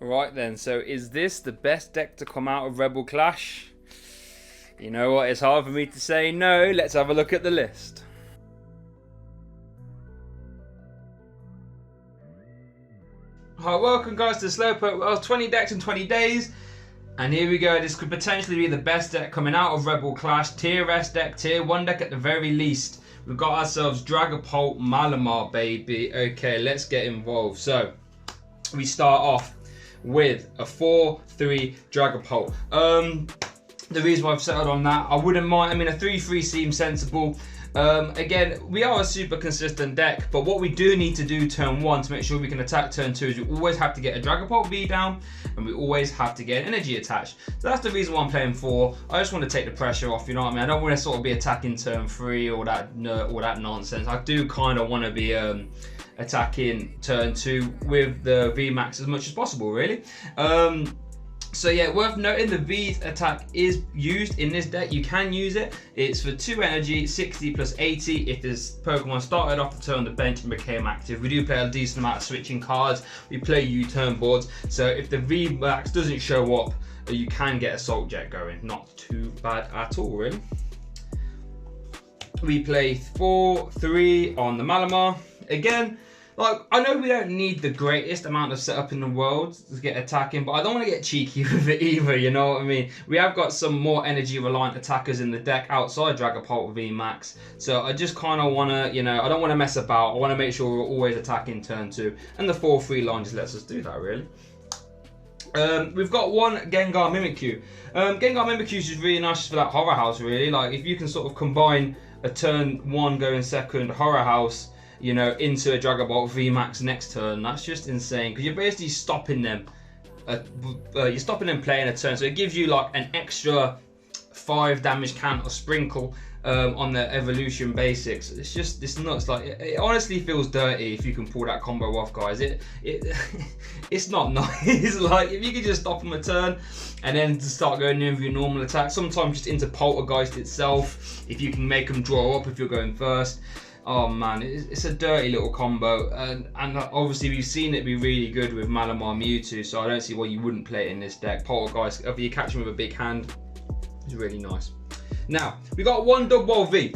Right then, so is this the best deck to come out of Rebel Clash? You know what, it's hard for me to say no. Let's have a look at the list. Hi, welcome guys to Slowpoke. Well, 20 decks in 20 days. And here we go, this could potentially be the best deck coming out of Rebel Clash. Tier S deck, tier 1 deck at the very least. We've got ourselves Dragapult Malamar, baby. Okay, let's get involved. So, we start off with a 4-3 Dragapult. The reason why I've settled on that, I wouldn't mind. I mean, a 3-3 seems sensible. Again, we are a super consistent deck, but what we do need to do turn 1 to make sure we can attack turn 2 is we always have to get a Dragapult V down, and we always have to get an energy attached. So that's the reason why I'm playing 4. I just want to take the pressure off, you know what I mean? I don't want to sort of be attacking turn 3 or that nonsense. I do kind of want to be attacking turn 2 with the VMAX as much as possible, really. So yeah, worth noting the V attack is used in this deck. You can use it. It's for 2 energy, 60 plus 80 if this Pokemon started off the turn on the bench and became active. We do play a decent amount of switching cards. We play U-turn boards. So if the VMAX doesn't show up, you can get Assault Jet going. Not too bad at all, really. We play 4-3 on the Malamar. Again, like, I know we don't need the greatest amount of setup in the world to get attacking, but I don't want to get cheeky with it either, you know what I mean? We have got some more energy reliant attackers in the deck outside Dragapult VMAX, so I just kind of want to, you know, I don't want to mess about. I want to make sure we're always attacking turn 2, and the 4-3 line just lets us do that, really. We've got one Gengar Mimikyu. Gengar Mimikyu is just really nice just for that Horror House, really. Like, if you can sort of combine a turn 1 going second Horror House, you know, into a Dragapult VMAX next turn, that's just insane, because you're basically stopping them. You're stopping them playing a turn, so it gives you like an extra 5 damage count or sprinkle on the evolution basics. It's nuts. Like, it honestly feels dirty if you can pull that combo off, guys. It's not nice. Like, if you could just stop them a turn and then start going in with your normal attack, sometimes just into Poltergeist itself, if you can make them draw up if you're going first. Oh man, it's a dirty little combo, and obviously we've seen it be really good with Malamar Mewtwo, so I don't see why you wouldn't play it in this deck. Poltergeist, if you catch him with a big hand, it's really nice. Now, we got one Dubwool V.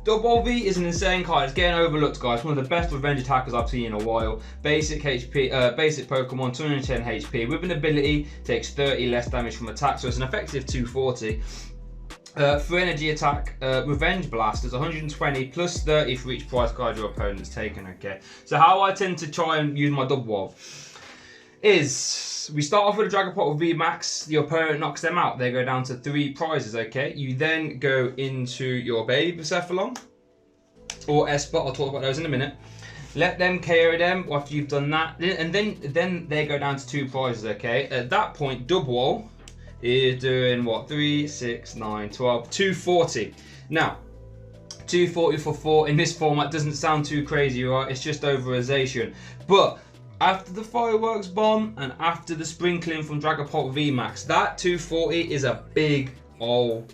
Dubwool V is an insane card. It's getting overlooked, guys. One of the best revenge attackers I've seen in a while. Basic HP, basic Pokemon, 210 HP. With an ability, takes 30 less damage from attack, so it's an effective 240. For energy attack, Revenge Blast is 120 plus 30 for each prize card your opponent's taken, okay? So how I tend to try and use my Dubwool is, we start off with a Dragapult VMAX, the opponent knocks them out, they go down to 3 prizes, okay? You then go into your Baby Cephalon, or Espurr, I'll talk about those in a minute. Let them KO them after you've done that, and then they go down to 2 prizes, okay? At that point, Dubwool is doing what? 3, 6, 9, 12, 240. Now, 240 for 4 in this format doesn't sound too crazy, right? It's just overization. But after the Fireworks Bomb and after the sprinkling from Dragapult VMAX, that 240 is a big old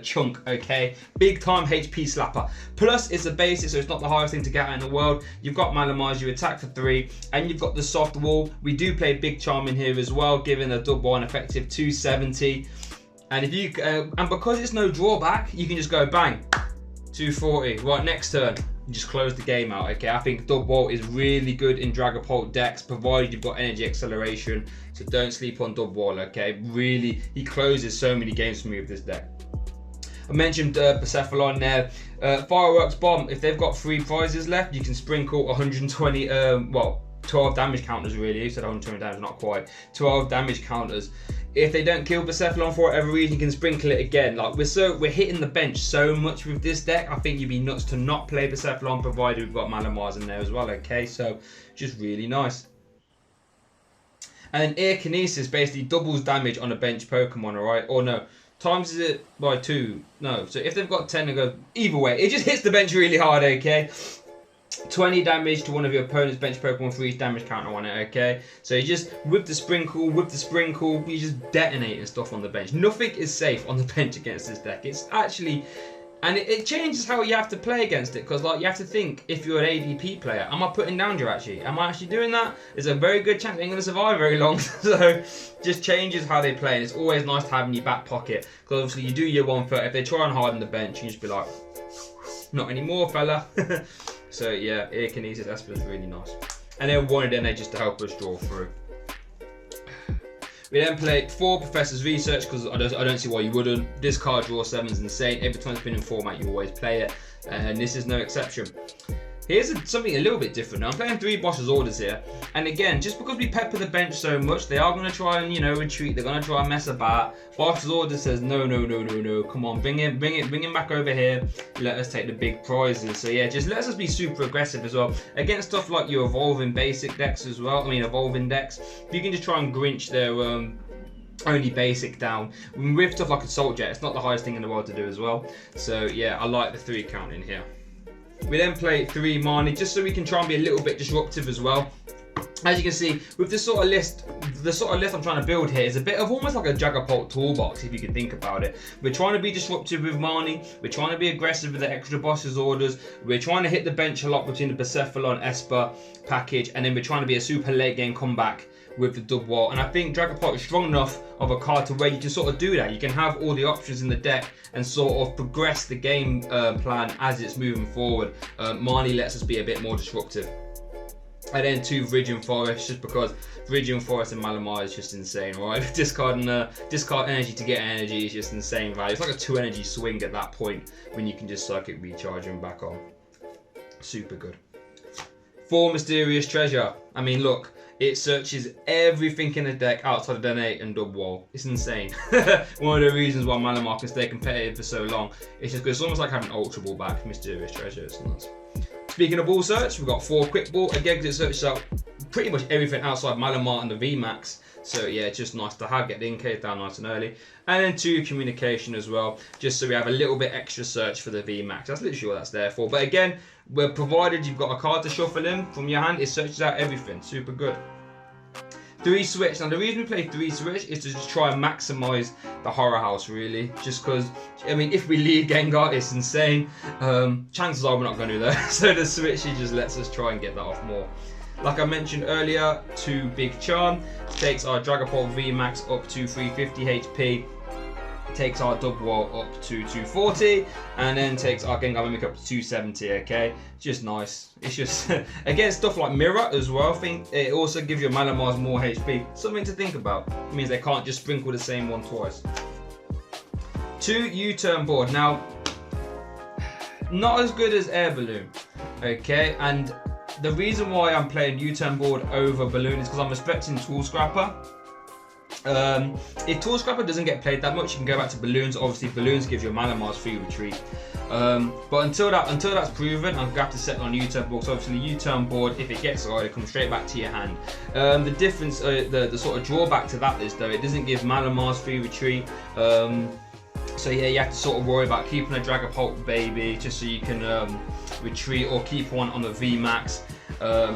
chunk, okay? Big time HP slapper. Plus, it's a basic, so it's not the hardest thing to get out in the world. You've got Malamars, you attack for 3, and you've got the soft wall. We do play Big Charm in here as well, giving a Dubwool an effective 270. And if you and because it's no drawback, you can just go bang, 240. Right, next turn, you just close the game out, okay? I think Dubwool is really good in Dragapult decks, provided you've got energy acceleration. So don't sleep on Dubwool, okay? Really, he closes so many games for me with this deck. I mentioned Persephone there. Fireworks Bomb, if they've got 3 prizes left, you can sprinkle 120, well, 12 damage counters really. You said 120 damage, not quite. 12 damage counters. If they don't kill Persephone for whatever reason, you can sprinkle it again. Like, we're hitting the bench so much with this deck. I think you'd be nuts to not play Persephone, provided we've got Malamars in there as well, okay? So, just really nice. And then Air Kinesis basically doubles damage on a bench Pokemon, alright? Or no, times it by 2. No, so if they've got 10, they go either way. It just hits the bench really hard, okay? 20 damage to one of your opponent's bench Pokemon for each damage counter on it, okay? So you just, with the sprinkle, you just detonating stuff on the bench. Nothing is safe on the bench against this deck. It's actually And it changes how you have to play against it, because like you have to think, if you're an ADP player, am I putting down Jirachi? Am I actually doing that? There's a very good chance they ain't going to survive very long. So just changes how they play, and it's always nice to have in your back pocket, because obviously you do your 1-foot. If they try and harden the bench, you just be like, not anymore, fella. So yeah, Kinesis Espurr is really nice. And then one of them, they just to help us draw through. We then play 4 Professor's Research, because I don't see why you wouldn't. This card draw 7 is insane. Every time it's been in format, you always play it, and this is no exception. Here's something a little bit different. Now, I'm playing 3 Boss's Orders here, and again, just because we pepper the bench so much, they are going to try and, you know, retreat. They're going to try and mess about. Boss's Order says, no, come on, bring him back over here. Let us take the big prizes. So yeah, just let us be super aggressive as well against stuff like your evolving basic decks as well. I mean, evolving decks. If you can just try and Grinch their only basic down with stuff like Assault Jet, it's not the highest thing in the world to do as well. So yeah, I like the 3 count in here. We then play 3 Mani, just so we can try and be a little bit disruptive as well. As you can see, with this sort of list, I'm trying to build here is a bit of almost like a Dragapult toolbox, if you can think about it. We're trying to be disruptive with Mani, we're trying to be aggressive with the extra Boss's Orders, we're trying to hit the bench a lot between the Persephone Espurr package, and then we're trying to be a super late game comeback with the Dubwool. And I think Dragapult is strong enough of a card to where you can sort of do that. You can have all the options in the deck and sort of progress the game plan as it's moving forward. Mani lets us be a bit more disruptive. And then 2 Viridian Forest, just because Viridian Forest and Malamar is just insane, right? Discard energy to get energy is just insane value. It's like a 2 energy swing at that point when you can just Psychic Recharge and back on. Super good. 4 Mysterious Treasure. I mean, look, it searches everything in the deck outside of Dene and Dubwool. It's insane. One of the reasons why Malamar can stay competitive for so long. It's just because it's almost like having Ultra Ball back, Mysterious Treasure. It's nuts. Speaking of ball search, we've got 4 Quick Ball. Again, because it searches out pretty much everything outside Malamar and the VMAX. So yeah, it's just nice to have, get the in-case down nice and early. And then 2 Communication as well, just so we have a little bit extra search for the VMAX. That's literally what that's there for. But again, provided you've got a card to shuffle in from your hand, it searches out everything. Super good. 3 Switch. Now the reason we play 3 Switch is to just try and maximise the horror house, really. Just because, I mean, if we lead Gengar, it's insane. Chances are we're not going to do that. So the Switch just lets us try and get that off more. Like I mentioned earlier, 2 Big Charm. Takes our Dragapult VMAX up to 350 HP. Takes our Dubwool up to 240, and then takes our Gengar Mimikyu up to 270, okay? Just nice. It's just, again, stuff like Mirror as well. I think it also gives your Malamar's more HP. Something to think about. It means they can't just sprinkle the same one twice. 2 U-turn board. Now, not as good as Air Balloon, okay? And the reason why I'm playing U-turn board over Balloon is because I'm respecting Tool Scrapper. If Tool Scrapper doesn't get played that much, you can go back to Balloons. Obviously, Balloons gives you a Malamar's free retreat. But until that's proven, I'm going to have to set on U-turn board. So obviously, U-turn board, if it gets right, it comes straight back to your hand. The difference, the sort of drawback to that is though, it doesn't give Malamar's free retreat. So yeah, you have to sort of worry about keeping a Dragapult baby just so you can retreat, or keep one on the VMAX.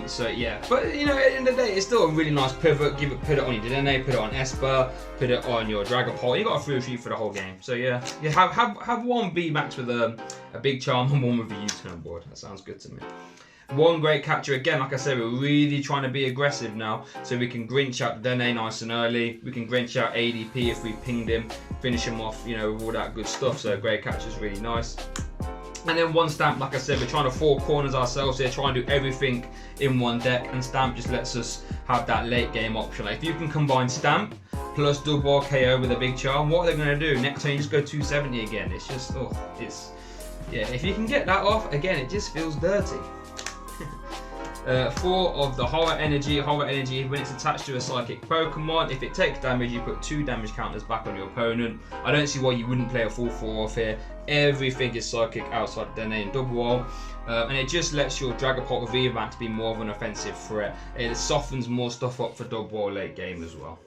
So yeah, but you know, at the end of the day, it's still a really nice pivot. Put it on your Dene, put it on Espurr, put it on your Dragapult. You got a free retreat for the whole game. So yeah, you have 1 VMAX with a Big Charm and 1 with a U-turn board. That sounds good to me. 1 Great Catcher. Again, like I said, we're really trying to be aggressive now, so we can Grinch out the Dene nice and early. We can Grinch out ADP if we pinged him, finish him off, you know, with all that good stuff. So Great Catcher is really nice. And then 1 Stamp, like I said, we're trying to 4 corners ourselves here, try and do everything in 1 deck, and Stamp just lets us have that late game option. Like if you can combine Stamp plus Dubwool KO with a Big Charm, what are they going to do? Next time you just go 270 again. It's just, oh, it's, yeah, if you can get that off, again, it just feels dirty. 4 of the Horror Energy. Horror Energy, when it's attached to a Psychic Pokemon, if it takes damage, you put 2 damage counters back on your opponent. I don't see why you wouldn't play a full 4 off here. Everything is Psychic outside Dene and Dubwool. And it just lets your Dragapult VMAX be more of an offensive threat. It softens more stuff up for Dubwool late game as well.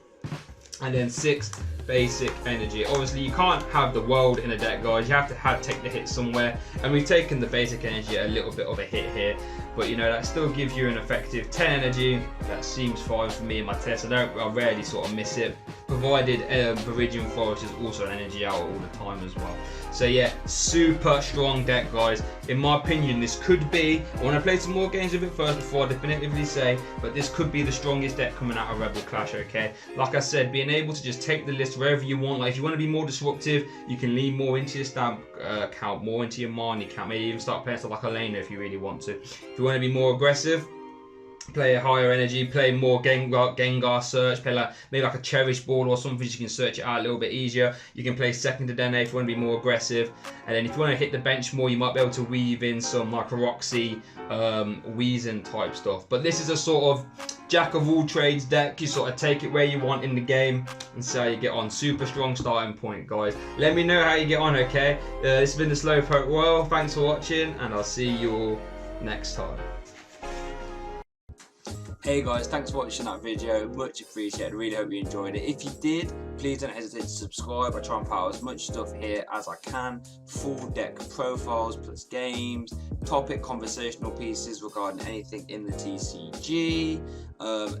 And then 6 Basic Energy. Obviously, you can't have the world in a deck, guys. You have to take the hit somewhere. And we've taken the Basic Energy a little bit of a hit here. But, you know, that still gives you an effective 10 energy. That seems fine for me in my test. I rarely sort of miss it. provided Viridian Forest is also an energy out all the time as well. So yeah, super strong deck, guys. In my opinion, this could be, I want to play some more games with it first before I definitively say, but this could be the strongest deck coming out of Rebel Clash, okay? Like I said, being able to just take the list wherever you want. Like if you want to be more disruptive, you can lean more into your stamp count, more into your Marnie count, maybe even start playing stuff like Elena if you really want to. If you want to be more aggressive, play a higher energy, play more Gengar search, play like maybe like a Cherish Ball or something, so you can search it out a little bit easier. You can play second to Dene if you want to be more aggressive. And then if you want to hit the bench more, you might be able to weave in some like a Roxy, Weezing type stuff. But this is a sort of jack of all trades deck. You sort of take it where you want in the game and see how you get on. Super strong starting point, guys. Let me know how you get on, okay? This has been the Slowpoke Royal. Thanks for watching, and I'll see you all next time. Hey guys, thanks for watching that video, much appreciated, really hope you enjoyed it. If you did, please don't hesitate to subscribe. I try and put out as much stuff here as I can, full deck profiles plus games, topic conversational pieces regarding anything in the TCG.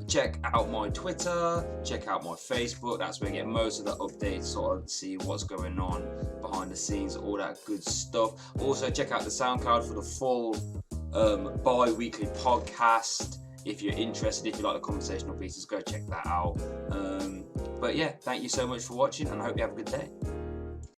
Check out my Twitter, check out my Facebook, that's where you get most of the updates, sort of see what's going on behind the scenes, all that good stuff. Also check out the SoundCloud for the full bi-weekly podcast. If you're interested, if you like the conversational pieces, go check that out. But yeah, thank you so much for watching, and I hope you have a good day.